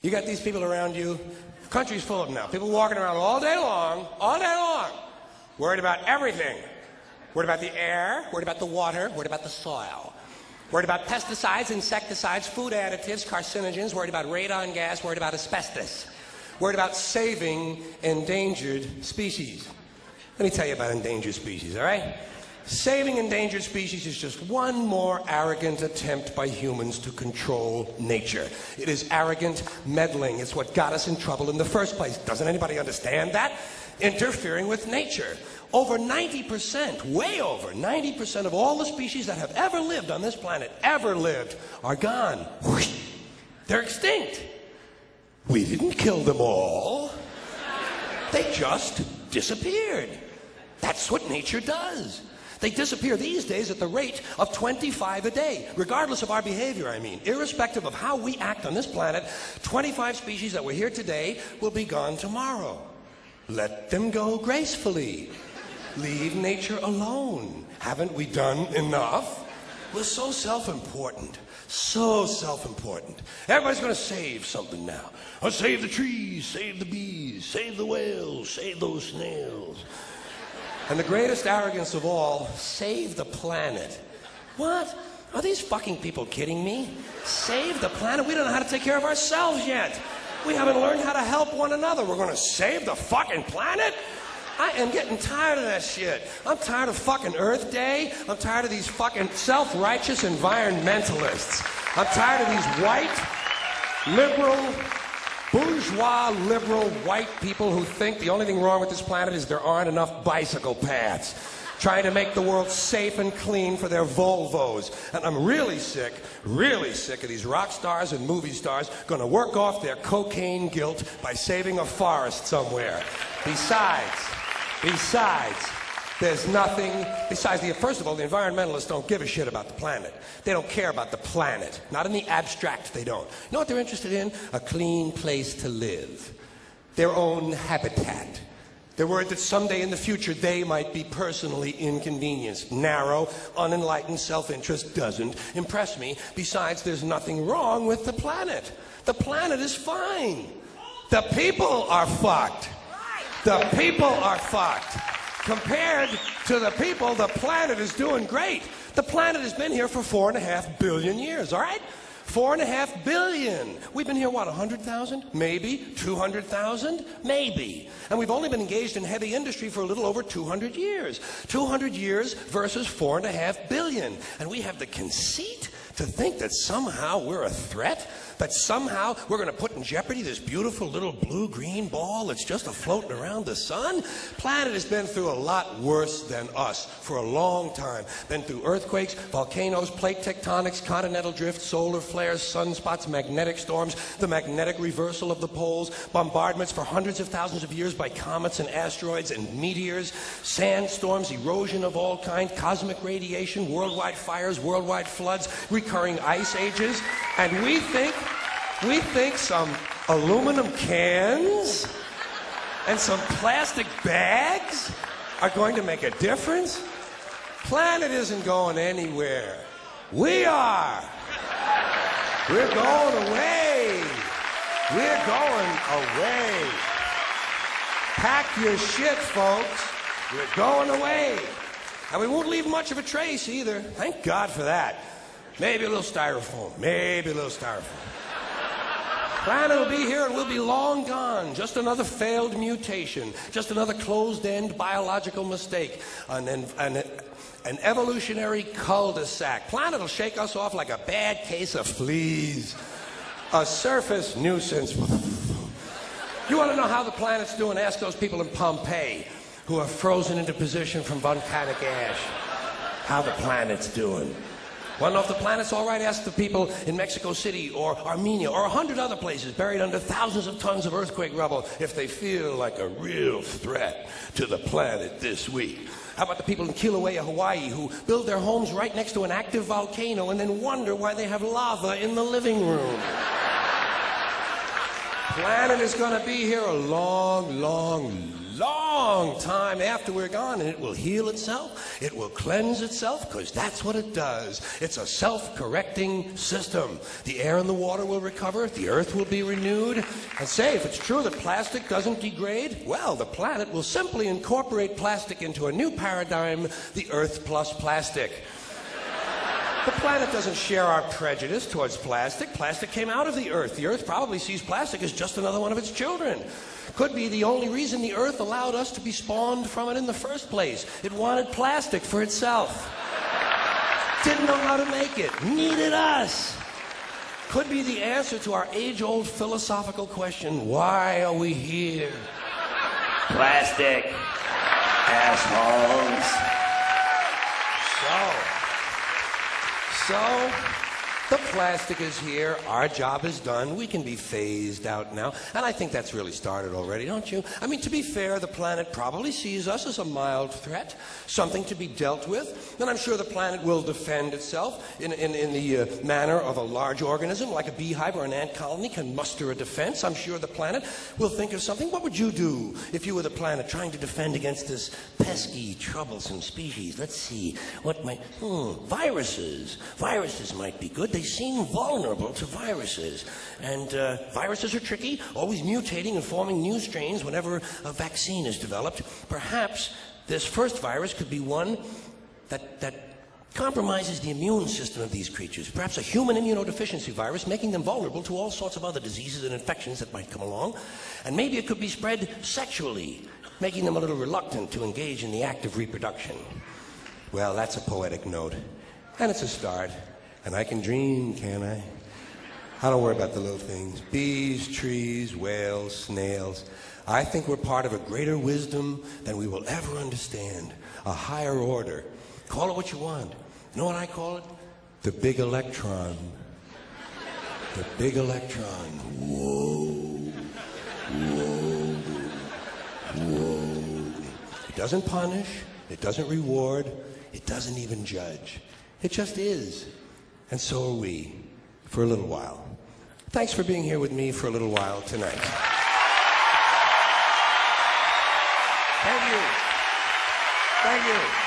You got these people around you. The country's full of them now. People walking around all day long, worried about everything. Worried about the air, worried about the water, worried about the soil. Worried about pesticides, insecticides, food additives, carcinogens, worried about radon gas, worried about asbestos. Worried about saving endangered species. Let me tell you about endangered species, all right? Saving endangered species is just one more arrogant attempt by humans to control nature. It is arrogant meddling. It's what got us in trouble in the first place. Doesn't anybody understand that? Interfering with nature. Over 90%, way over 90% of all the species that have ever lived on this planet, are gone. They're extinct. We didn't kill them all. They just disappeared. That's what nature does. They disappear these days at the rate of 25 a day, regardless of our behavior, I mean. Irrespective of how we act on this planet, 25 species that were here today will be gone tomorrow. Let them go gracefully. Leave nature alone. Haven't we done enough? We're so self-important. So self-important. Everybody's going to save something now. I'll save the trees, save the bees, save the whales, save those snails. And the greatest arrogance of all, save the planet. What? Are these fucking people kidding me? Save the planet? We don't know how to take care of ourselves yet. We haven't learned how to help one another. We're going to save the fucking planet? I am getting tired of that shit. I'm tired of fucking Earth Day. I'm tired of these fucking self-righteous environmentalists. I'm tired of these white, liberal, bourgeois, liberal, white people who think the only thing wrong with this planet is there aren't enough bicycle paths. Trying to make the world safe and clean for their Volvos. And I'm really sick of these rock stars and movie stars going to work off their cocaine guilt by saving a forest somewhere. Besides, there's nothing, first of all, the environmentalists don't give a shit about the planet. They don't care about the planet. Not in the abstract, they don't. You know what they're interested in? A clean place to live. Their own habitat. They're worried that someday in the future they might be personally inconvenienced. Narrow, unenlightened self-interest doesn't impress me. Besides, there's nothing wrong with the planet. The planet is fine. The people are fucked. The people are fucked. Compared to the people, the planet is doing great. The planet has been here for 4.5 billion years, all right? 4.5 billion. We've been here, what, 100,000? Maybe. 200,000? Maybe. And we've only been engaged in heavy industry for a little over 200 years. 200 years versus 4.5 billion. And we have the conceit to think that somehow we're a threat? That somehow we're going to put in jeopardy this beautiful little blue-green ball that's just floating around the sun? Planet has been through a lot worse than us for a long time. Been through earthquakes, volcanoes, plate tectonics, continental drift, solar flares, sunspots, magnetic storms, the magnetic reversal of the poles, bombardments for hundreds of thousands of years by comets and asteroids and meteors, sandstorms, erosion of all kinds, cosmic radiation, worldwide fires, worldwide floods, recurring ice ages, and we think some aluminum cans and some plastic bags are going to make a difference? Planet isn't going anywhere. We are. We're going away. We're going away. Pack your shit, folks. We're going away. And we won't leave much of a trace either. Thank God for that. Maybe a little styrofoam. Maybe a little styrofoam. Planet will be here and we'll be long gone. Just another failed mutation. Just another closed-end biological mistake. An evolutionary cul-de-sac. Planet will shake us off like a bad case of fleas. A surface nuisance. You want to know how the planet's doing? Ask those people in Pompeii who are frozen into position from volcanic ash. How the planet's doing. Want to know if the planet's all right? Ask the people in Mexico City or Armenia or 100 other places buried under thousands of tons of earthquake rubble if they feel like a real threat to the planet this week. How about the people in Kilauea, Hawaii, who build their homes right next to an active volcano and then wonder why they have lava in the living room? Planet is going to be here a long, long, long time after we're gone, and it will heal itself. It will cleanse itself, because that's what it does. It's a self-correcting system. The air and the water will recover. The earth will be renewed. And say, if it's true that plastic doesn't degrade, well, the planet will simply incorporate plastic into a new paradigm, the Earth plus plastic. The planet doesn't share our prejudice towards plastic. Plastic came out of the Earth. The Earth probably sees plastic as just another one of its children. Could be the only reason the Earth allowed us to be spawned from it in the first place. It wanted plastic for itself. Didn't know how to make it. Needed us. Could be the answer to our age-old philosophical question, why are we here? Plastic. Assholes. So, the plastic is here, our job is done, we can be phased out now, and I think that's really started already, don't you? I mean, to be fair, the planet probably sees us as a mild threat, something to be dealt with, and I'm sure the planet will defend itself in the manner of a large organism, like a beehive or an ant colony can muster a defense. I'm sure the planet will think of something. What would you do if you were the planet trying to defend against this pesky, troublesome species? Let's see, what might... viruses. Viruses might be good. They seem vulnerable to viruses. And viruses are tricky, always mutating and forming new strains whenever a vaccine is developed. Perhaps this first virus could be one that compromises the immune system of these creatures. Perhaps a human immunodeficiency virus, making them vulnerable to all sorts of other diseases and infections that might come along. And maybe it could be spread sexually, making them a little reluctant to engage in the act of reproduction. Well, that's a poetic note. And it's a start. And I can dream, can't I? I don't worry about the little things. Bees, trees, whales, snails. I think we're part of a greater wisdom than we will ever understand. A higher order. Call it what you want. You know what I call it? The big electron. The big electron. Whoa. Whoa. Whoa. It doesn't punish. It doesn't reward. It doesn't even judge. It just is. And so are we, for a little while. Thanks for being here with me for a little while tonight. Thank you. Thank you.